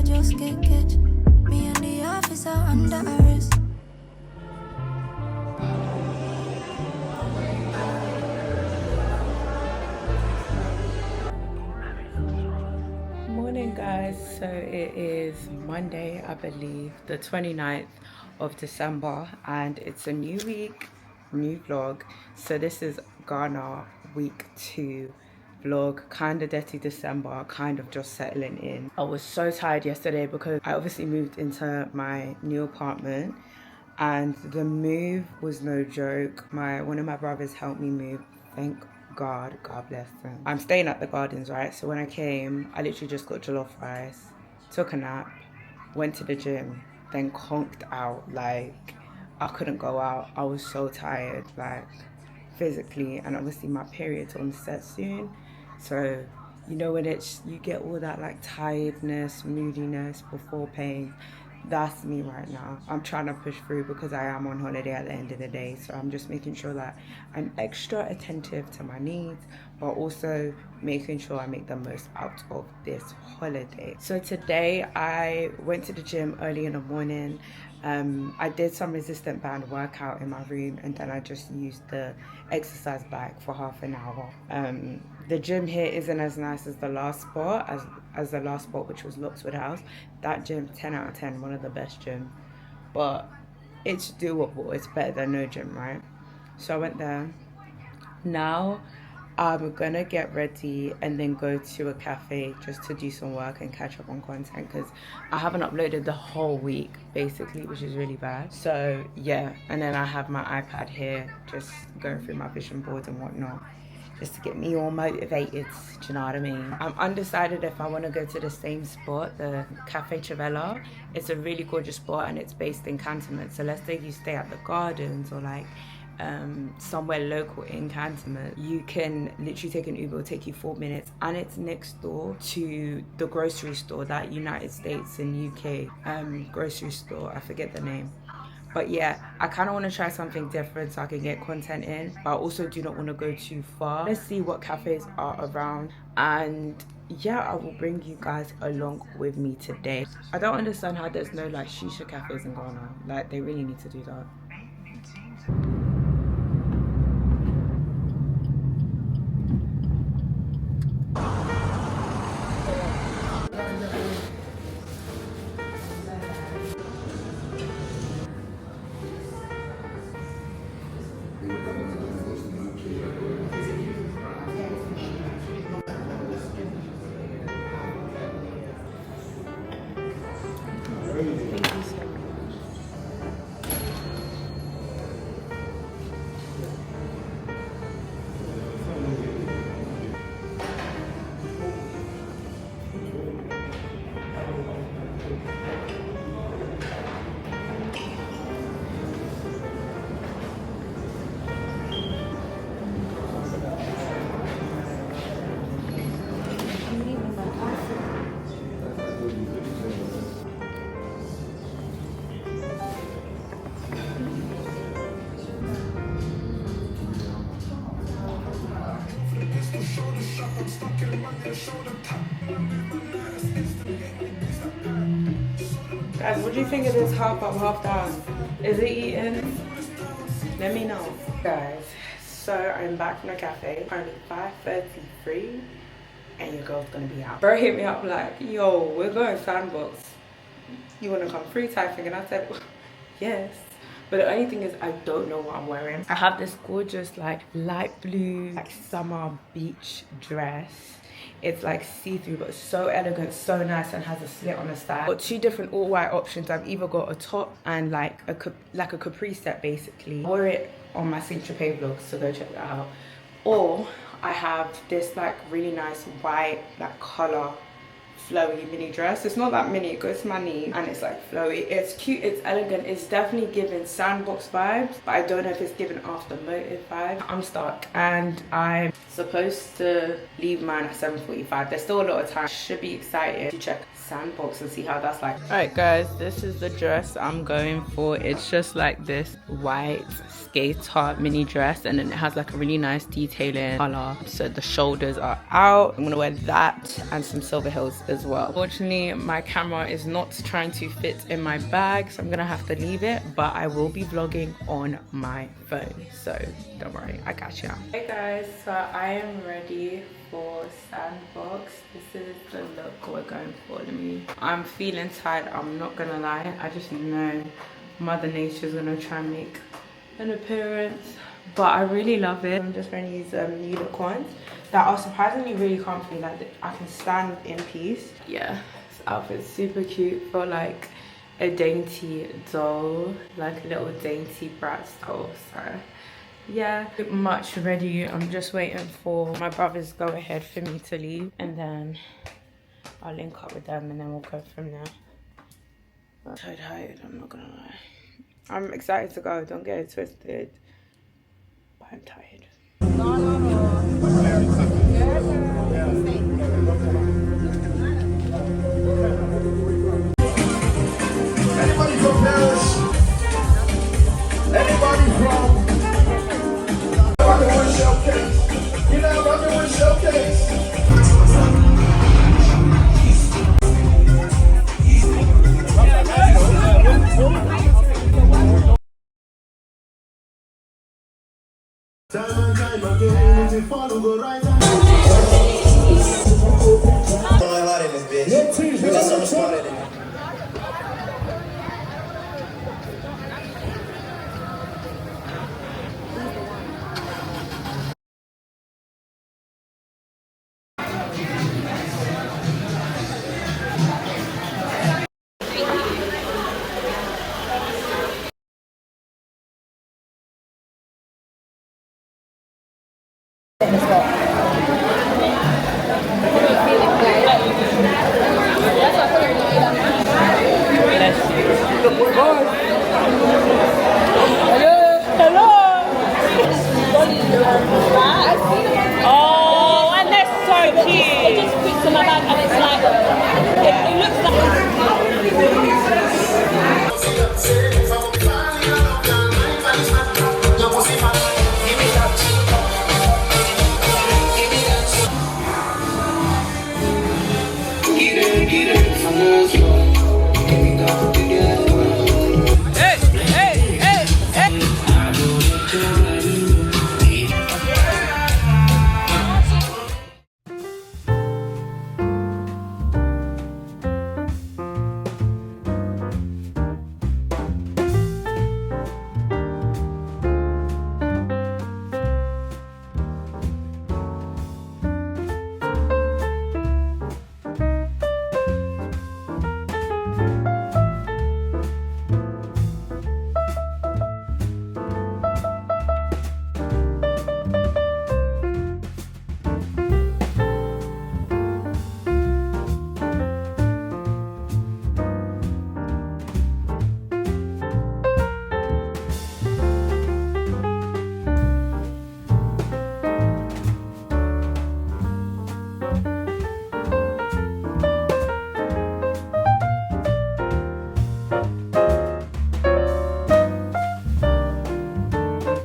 just get catch. Me and the officer under arrest. Morning guys, so it is Monday, I believe, the 29th of December, and it's a new week, new vlog. So this is Ghana week 2 vlog, kind of dirty December, kind of just settling in. I was so tired yesterday because I obviously moved into my new apartment and the move was no joke. One of my brothers helped me move, thank God bless them. I'm staying at the Gardens, right? So when I came, I literally just got jollof rice, took a nap, went to the gym, then conked out. Like, I couldn't go out. I was so tired, like, physically, and obviously my period's on set soon. So, you know, when you get all that like tiredness, moodiness before pain. That's me right now. I'm trying to push through because I am on holiday at the end of the day. So I'm just making sure that I'm extra attentive to my needs, but also making sure I make the most out of this holiday. So today I went to the gym early in the morning. I did some resistant band workout in my room, and then I just used the exercise bike for half an hour. The gym here isn't as nice as the last spot, as the last spot, which was Lockswood House. That gym, 10 out of 10, one of the best gyms, but it's doable. It's better than no gym, right? So I went there. Now I'm gonna get ready and then go to a cafe just to do some work and catch up on content, because I haven't uploaded the whole week basically, which is really bad. So yeah, and then I have my iPad here just going through my vision boards and whatnot, just to get me all motivated. Do you know what I mean? I'm undecided if I want to go to the same spot, the Cafe Chavella. It's a really gorgeous spot and it's based in Cantonments. So let's say you stay at the Gardens or like somewhere local in Cantonments, you can literally take an Uber, it'll take you 4 minutes, and it's next door to the grocery store, that United States and UK grocery store, I forget the name. But yeah, I kind of want to try something different so I can get content in, but I also do not want to go too far. Let's see what cafes are around, and yeah, I will bring you guys along with me today. I don't understand how there's no like Shisha cafes in Ghana. Like, they really need to do that. Guys, what do you think of this half up, half down? Is it eating? Let me know. Guys, so I'm back from the cafe. Currently 5:33 and your girl's gonna be out. Bro hit me up like, yo, we're going Sandbox. You wanna come free type thing? And I said, yes. But the only thing is, I don't know what I'm wearing. I have this gorgeous like light blue like summer beach dress. It's like see-through, but so elegant, so nice, and has a slit on the side. I've got two different all-white options. I've either got a top and like a capri set basically. I wore it on my Saint Tropez vlog, so go check that out. Or I have this like really nice white like color flowy mini dress. It's not that mini, it goes to my knee, and it's like flowy. It's cute, it's elegant, it's definitely giving Sandbox vibes, but I don't know if it's giving After Motive vibes. I'm stuck and I'm supposed to leave mine at 7:45. There's still a lot of time. Should be excited to check Sandbox and see how that's like. All right guys, this is the dress I'm going for. It's just like this white skate top mini dress, and then it has like a really nice detailing color, so the shoulders are out. I'm gonna wear that and some silver heels as well. Unfortunately, my camera is not trying to fit in my bag, so I'm gonna have to leave it, but I will be vlogging on my phone, so don't worry, I got you. Hey guys, so I am ready for Sandbox. This is the look we're going for. I'm feeling tired, I'm not gonna lie. I just know Mother Nature's gonna try and make an appearance, but I really love it. I'm just going to use unicorns that are surprisingly really comfy. Like, I can stand in peace. Yeah, this outfit's super cute for like a dainty doll, like a little dainty brat doll. So yeah, much ready. I'm just waiting for my brothers go ahead for me to leave, and then I'll link up with them and then we'll go from there. I'm so tired, I'm not gonna lie. I'm excited to go, don't get it twisted, but I'm tired. Anybody from Paris? Anybody from? I'm doing showcase. You know, I'm doing showcase. Time and time again, if you follow the right line. I'm hot in this bitch. We got so much fun in it. Oh, and they're so cute. It just fits in my bag and it's like, it looks like...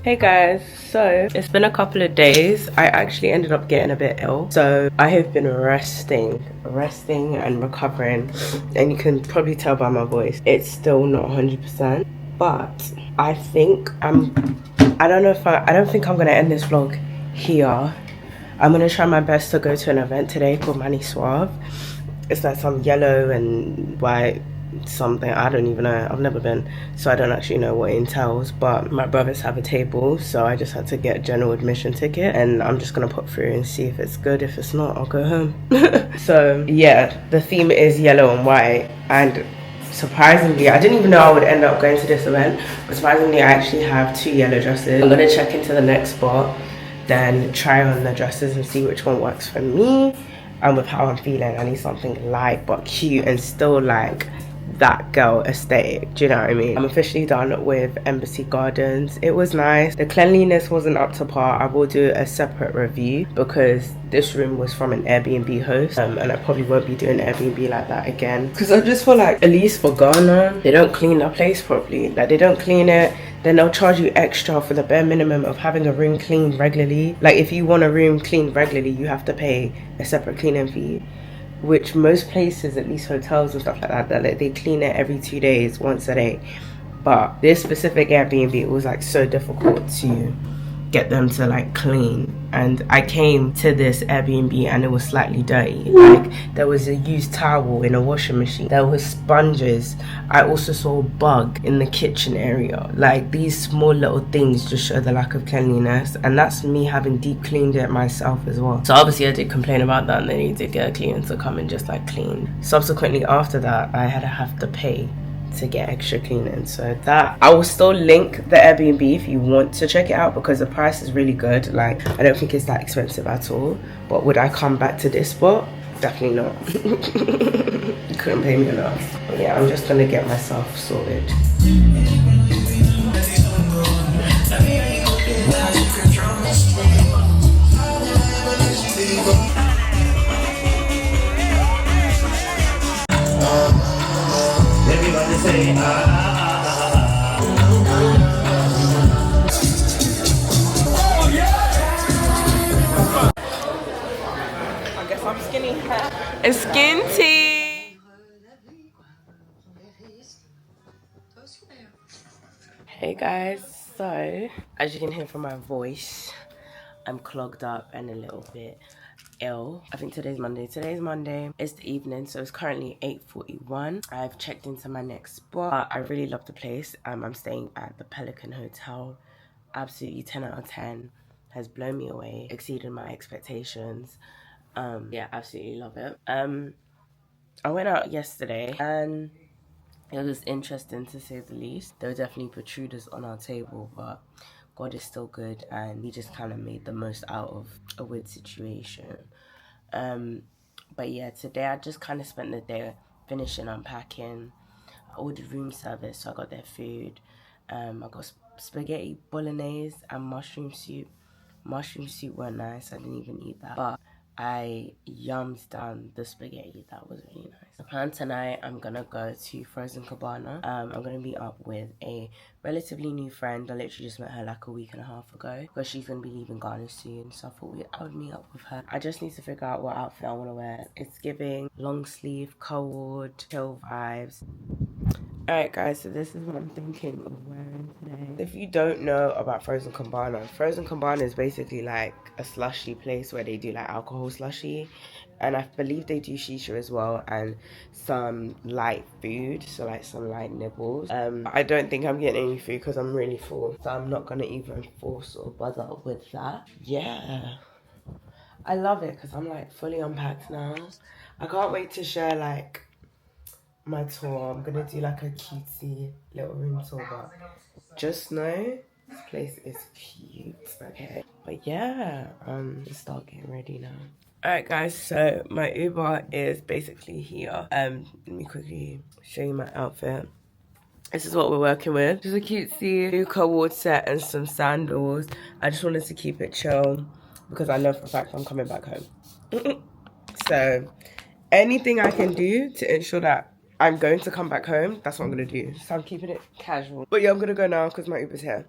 Hey guys, so it's been a couple of days. I actually ended up getting a bit ill, so I have been resting and recovering, and you can probably tell by my voice it's still not 100%, but I think I don't think I'm gonna end this vlog here. I'm gonna try my best to go to an event today called Manny Swarv. It's like some yellow and white something, I don't even know, I've never been, so I don't actually know what it entails, but my brothers have a table, so I just had to get a general admission ticket, and I'm just gonna put through and see if it's good. If it's not, I'll go home. So yeah, the theme is yellow and white, and surprisingly, I didn't even know I would end up going to this event, but surprisingly I actually have 2 yellow dresses. I'm gonna check into the next spot, then try on the dresses and see which one works for me and with how I'm feeling. I need something light but cute and still like that girl aesthetic, do you know what I mean? I'm officially done with Embassy Gardens. It was nice. The cleanliness wasn't up to par. I will do a separate review because this room was from an Airbnb host, and I probably won't be doing Airbnb like that again, because I just feel like, at least for Ghana, they don't clean the place properly. Like, they don't clean it, then they'll charge you extra for the bare minimum of having a room cleaned regularly. Like, if you want a room cleaned regularly, you have to pay a separate cleaning fee. which most places, at least hotels and stuff like that, like, they clean it every 2 days, once a day. But this specific Airbnb, it was like so difficult to get them to like clean. And I came to this Airbnb and it was slightly dirty. Like, there was a used towel in a washing machine, there was sponges. I also saw a bug in the kitchen area. Like, these small little things just show the lack of cleanliness, and that's me having deep cleaned it myself as well. So obviously I did complain about that, and then he did get a cleaner to come and just like clean. Subsequently after that, I had to have to pay to get extra cleaning. So that, I will still link the Airbnb if you want to check it out, because the price is really good. Like, I don't think it's that expensive at all. But would I come back to this spot? Definitely not. You couldn't pay me enough. But yeah, I'm just gonna get myself sorted. Say, I guess I'm skinny. It's skin tea. Hey guys, so as you can hear from my voice, I'm clogged up and a little bit ill. I think today's Monday. It's the evening, so it's currently 8:41. I've checked into my next spot. I really love the place. I'm staying at the Pelican Hotel. Absolutely 10 out of 10. Has blown me away, exceeded my expectations. Yeah, absolutely love it. I went out yesterday and it was interesting, to say the least. There were definitely protruders on our table, but God is still good, and we just kind of made the most out of a weird situation. But yeah, today I just kind of spent the day finishing unpacking. I ordered room service, so I got their food. I got spaghetti bolognese and mushroom soup. Mushroom soup were nice, I didn't even eat that, but I yummed down the spaghetti. That was really nice. The plan tonight, I'm gonna go to Frozen Cabana. I'm gonna meet up with a relatively new friend. I literally just met her like a week and a half ago, because she's gonna be leaving Ghana soon, so I thought I would meet up with her. I just need to figure out what outfit I want to wear. It's giving long sleeve, cold, chill vibes. Alright guys, so this is what I'm thinking of wearing today. If you don't know about Frozen Cabana is basically like a slushy place where they do like alcohol slushy, and I believe they do shisha as well, and some light food, so like some light nibbles. I don't think I'm getting any food because I'm really full, so I'm not gonna even force or bother with that. Yeah, I love it because I'm like fully unpacked now. I can't wait to share like my tour. I'm gonna do like a cutesy little room tour, but just know this place is cute. Okay, but yeah, let's start getting ready now. Alright guys, so my Uber is basically here. Let me quickly show you my outfit. This is what we're working with. Just a cutesy Luca ward set and some sandals. I just wanted to keep it chill because I know for a fact I'm coming back home. So anything I can do to ensure that I'm going to come back home, that's what I'm going to do. So I'm keeping it casual. But yeah, I'm going to go now because my Uber's here.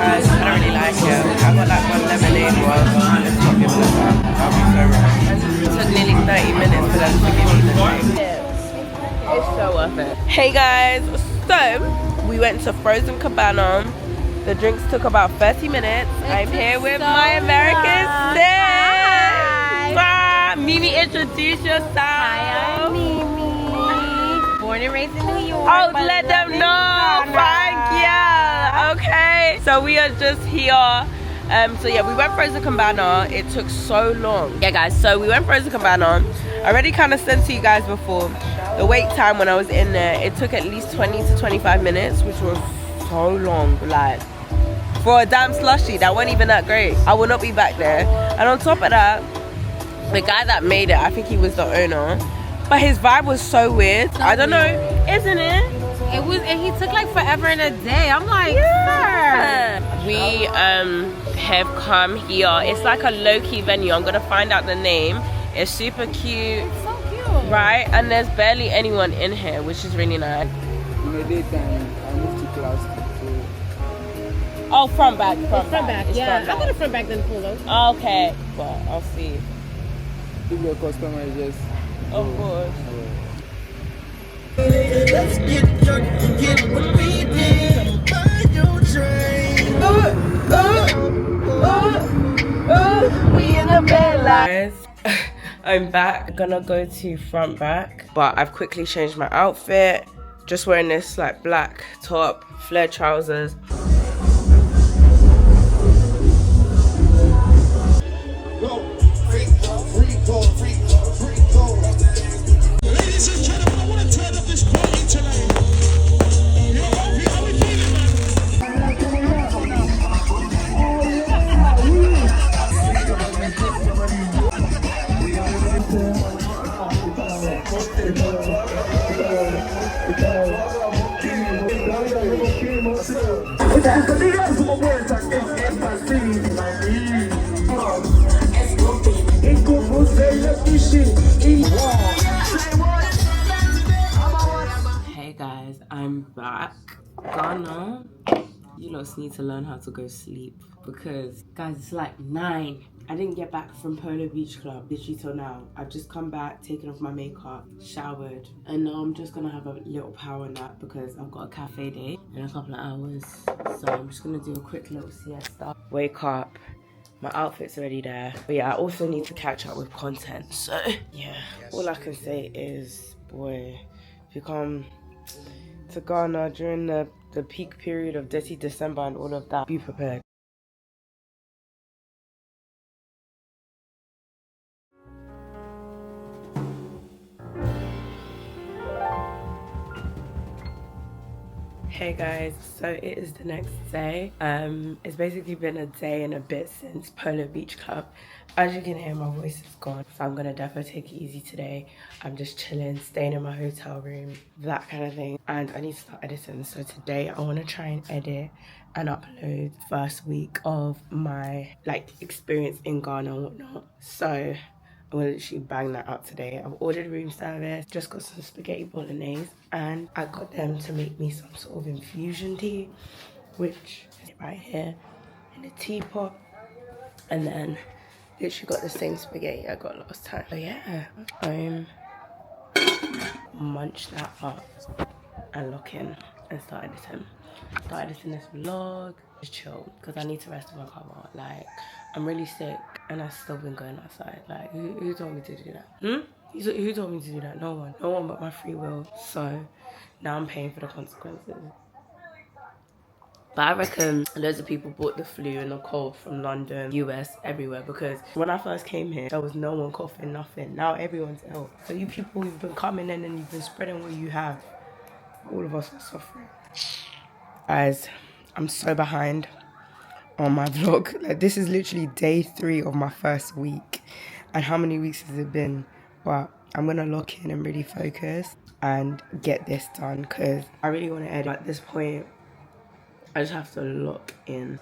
Guys, I don't really like it. I got like one lemonade one. Let's not give it a try. That'll be so right. It took nearly 30 minutes for them to give me the drink. It's so worth it. Hey guys, so we went to Frozen Cabana. The drinks took about 30 minutes. I'm here with my American sis. Mimi, introduce yourself. Hi, I'm Mimi. Born and raised in New York. Oh, let them know. Thank you. Okay. So we are just here. So yeah, we went Frozen Cabana. It took so long. Yeah, guys. So we went Frozen Cabana. I already kind of said to you guys before, the wait time when I was in there, it took at least 20 to 25 minutes, which was so long. Like, for a damn slushie that wasn't even that great. I will not be back there. And on top of that, the guy that made it, I think he was the owner, but his vibe was so weird. I don't know, isn't it? It was, and he took like forever and a day. I'm like, yeah. We have come here. It's like a low-key venue. I'm gonna find out the name. It's super cute. It's so cute. Right? And there's barely anyone in here, which is really nice. In the daytime, I moved to class to Oh, front back. Front back, It's yeah. front I got a front back than Polo. back. Okay, well, I'll see. if your customer is just Of course. Let's get drunk and get what we did. Buy your drink. We in the bed, guys. I'm back. Gonna go to front back, but I've quickly changed my outfit. Just wearing this like black top, flared trousers. Ladies and gentlemen, I want to turn up this party tonight. Yo, how we feeling, man? Hey guys, I'm back. Ghana, you lot need to learn how to go sleep because guys, it's like 9. I didn't get back from Polo Beach Club literally till now. I've just come back, taken off my makeup, showered, and now I'm just gonna have a little power nap because I've got a cafe day in a couple of hours. So I'm just gonna do a quick little siesta. Wake up. My outfit's already there. But yeah, I also need to catch up with content. So yeah, all I can say is, boy, if you come to Ghana during the peak period of Detty December and all of that, be prepared. Hey guys, so it is the next day. It's basically been a day and a bit since Polo Beach Club. As you can hear, my voice is gone, so I'm gonna definitely take it easy today. I'm just chilling, staying in my hotel room, that kind of thing. And I need to start editing, so today I wanna try and edit and upload the first week of my experience in Ghana and whatnot. So I'm gonna literally bang that out today. I've ordered room service, just got some spaghetti bolognese, and I got them to make me some sort of infusion tea, which is right here in a teapot. And then literally got the same spaghetti I got last time. So yeah, munch that up and lock in and start editing. Start editing this vlog. Just chill, because I need to rest and recover. Like, I'm really sick and I've still been going outside. Like, who told me to do that? Who told me to do that? No one. No one but my free will. So now I'm paying for the consequences. But I reckon loads of people bought the flu and the cold from London, US, everywhere, because when I first came here, there was no one coughing, nothing. Now everyone's ill. So you people who've been coming in and you've been spreading what you have, all of us are suffering. Guys, I'm so behind on my vlog. Like, this is literally day 3 of my first week. And how many weeks has it been? But I'm gonna lock in and really focus and get this done, because I really want to edit. At this point, I just have to lock in.